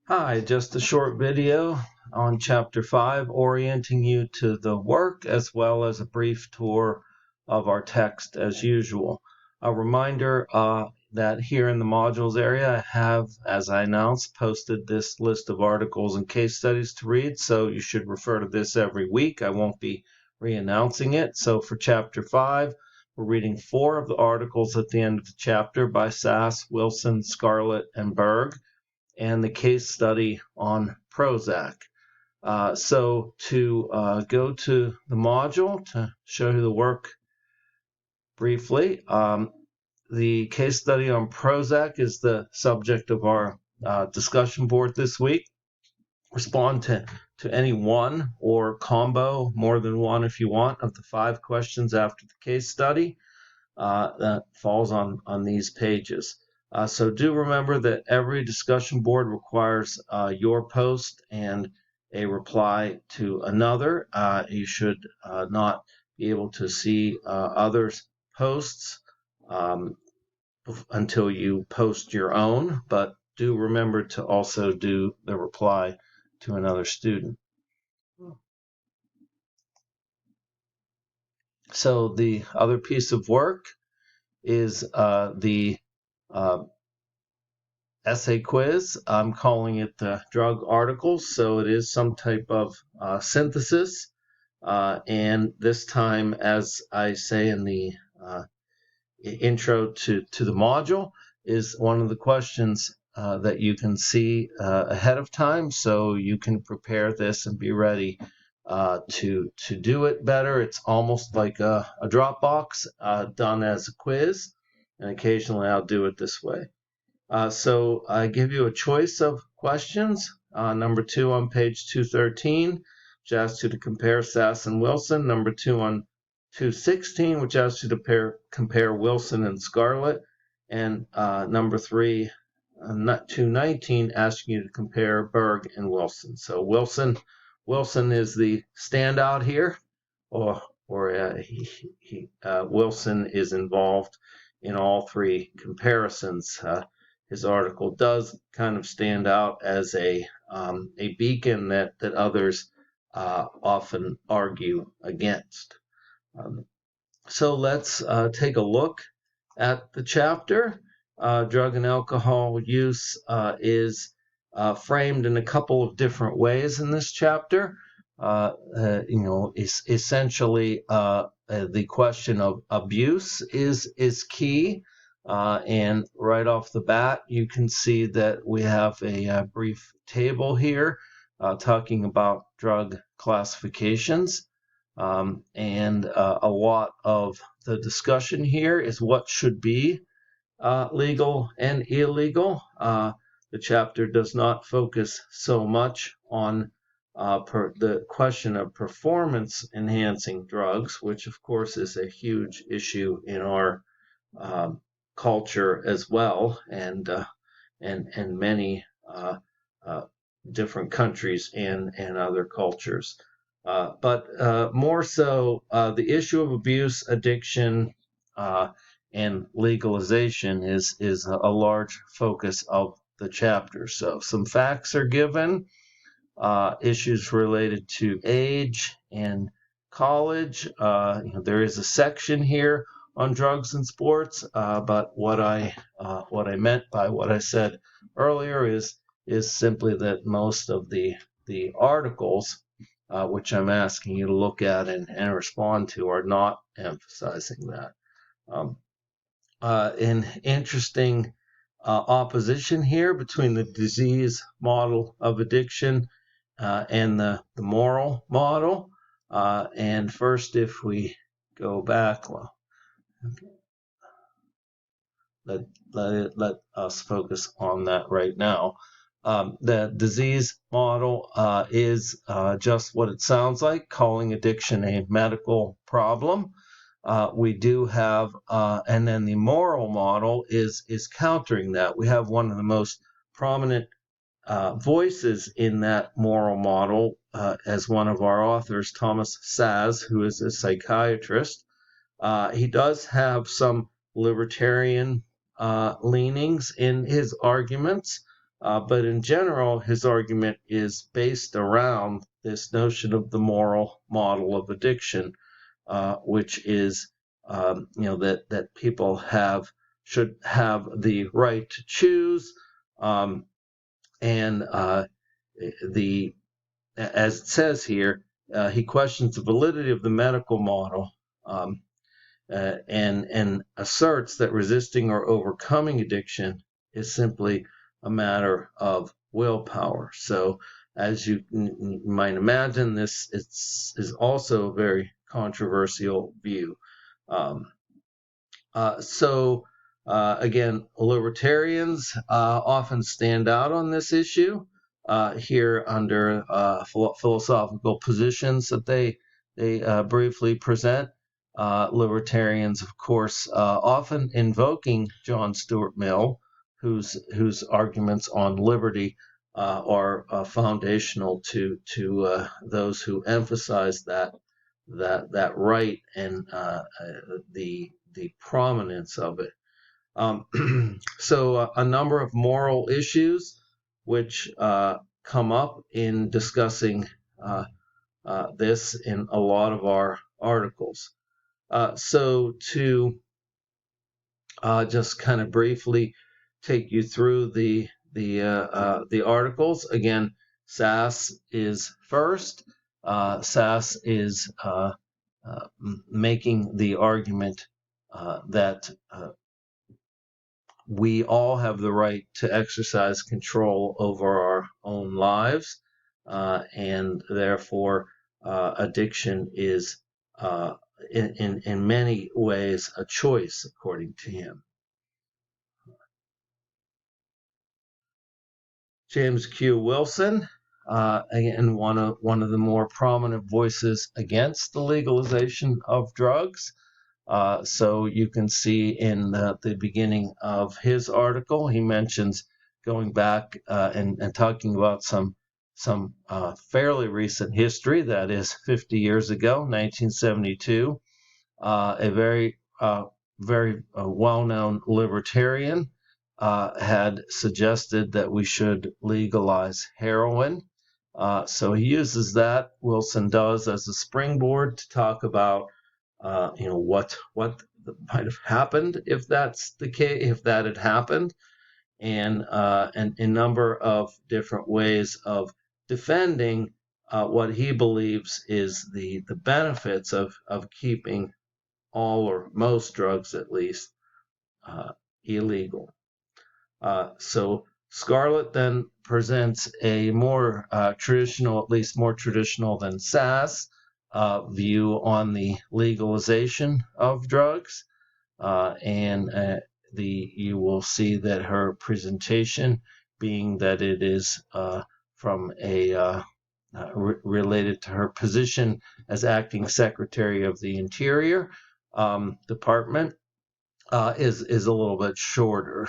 Hi, just a short video on Chapter 5, orienting you to the work as well as a brief tour of our text as usual. A reminder that here in the modules area I have, as I announced, posted this list of articles and case studies to read, so you should refer to this every week. I won't be re-announcing it. So for Chapter 5, we're reading 4 of the articles at the end of the chapter by Sass, Wilson, Scarlett, and Berg, and the case study on Prozac. So to go to the module to show you the work briefly, the case study on Prozac is the subject of our discussion board this week. Respond to any one or combo, more than one if you want, of the 5 questions after the case study that falls on these pages. So do remember that every discussion board requires your post and a reply to another. You should not be able to see others' posts until you post your own, but do remember to also do the reply to another student. So the other piece of work is the essay quiz. I'm calling it the drug articles, so it is some type of synthesis. And this time, as I say in the intro to the module, is one of the questions that you can see ahead of time, so you can prepare this and be ready to do it better. It's almost like a Dropbox done as a quiz, and occasionally I'll do it this way. So I give you a choice of questions. Number 2 on page 213, which asks you to compare Sass and Wilson. Number 2 on 216, which asks you to compare Wilson and Scarlett. And number 3, 219, asking you to compare Berg and Wilson. So Wilson is the standout here, or Wilson is involved in all 3 comparisons. His article does kind of stand out as a beacon that others often argue against. So let's take a look at the chapter. Drug and alcohol use is framed in a couple of different ways in this chapter. Essentially the question of abuse is key. And right off the bat, you can see that we have a brief table here talking about drug classifications. And a lot of the discussion here is what should be legal and illegal. The chapter does not focus so much on the question of performance-enhancing drugs, which of course is a huge issue in our culture as well, and many different countries and other cultures. But more so, the issue of abuse, addiction, and legalization is a large focus of the chapter. So some facts are given, issues related to age and college. There is a section here on drugs and sports, but what I meant by what I said earlier is simply that most of the articles which I'm asking you to look at and respond to are not emphasizing that. An interesting opposition here between the disease model of addiction and the moral model. And first, if we go back, well, let us focus on that right now. The disease model is just what it sounds like, calling addiction a medical problem. We do have, and then the moral model is countering that. We have one of the most prominent voices in that moral model as one of our authors, Thomas Szasz, who is a psychiatrist. He does have some libertarian leanings in his arguments, But in general, his argument is based around this notion of the moral model of addiction, which is, that people should have the right to choose, and as it says here, he questions the validity of the medical model, and asserts that resisting or overcoming addiction is simply a matter of willpower. So, as you might imagine, this is also a very controversial view. Again, libertarians often stand out on this issue here under philosophical positions that they briefly present. Libertarians, of course, often invoking John Stuart Mill, whose arguments on liberty are foundational to those who emphasize that right and the prominence of it. So a number of moral issues which come up in discussing this in a lot of our articles. So to just kind of briefly take you through the articles again, Sass is first. Sass is making the argument that we all have the right to exercise control over our own lives, and therefore addiction is in many ways a choice, according to him. James Q. Wilson, again, one of the more prominent voices against the legalization of drugs. So you can see in the beginning of his article, he mentions going back and talking about some fairly recent history, that is 50 years ago, 1972. A very well-known libertarian had suggested that we should legalize heroin. So he uses that, Wilson does, as a springboard to talk about what might have happened if that's the case, if that had happened, and a number of different ways of defending what he believes is the benefits of keeping all or most drugs, at least, illegal. So Scarlett then presents a more traditional, at least more traditional than Sass, view on the legalization of drugs, and you will see that her presentation, being that it is from a related to her position as acting Secretary of the Interior Department, is a little bit shorter.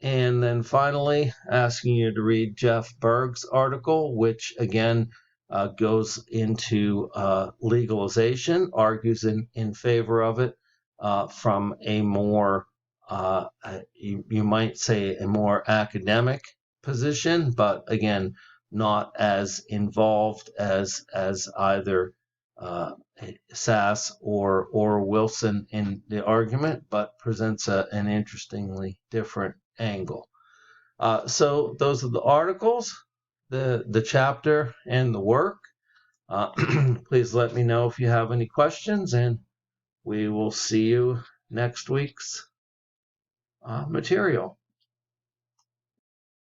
And then finally, asking you to read Jeff Berg's article, which again goes into legalization, argues in favor of it from a more, you might say, a more academic position, but again, not as involved as either Sass or Wilson in the argument, but presents an interestingly different angle. So those are the articles, the chapter, and the work. Please let me know if you have any questions, and we will see you next week's material.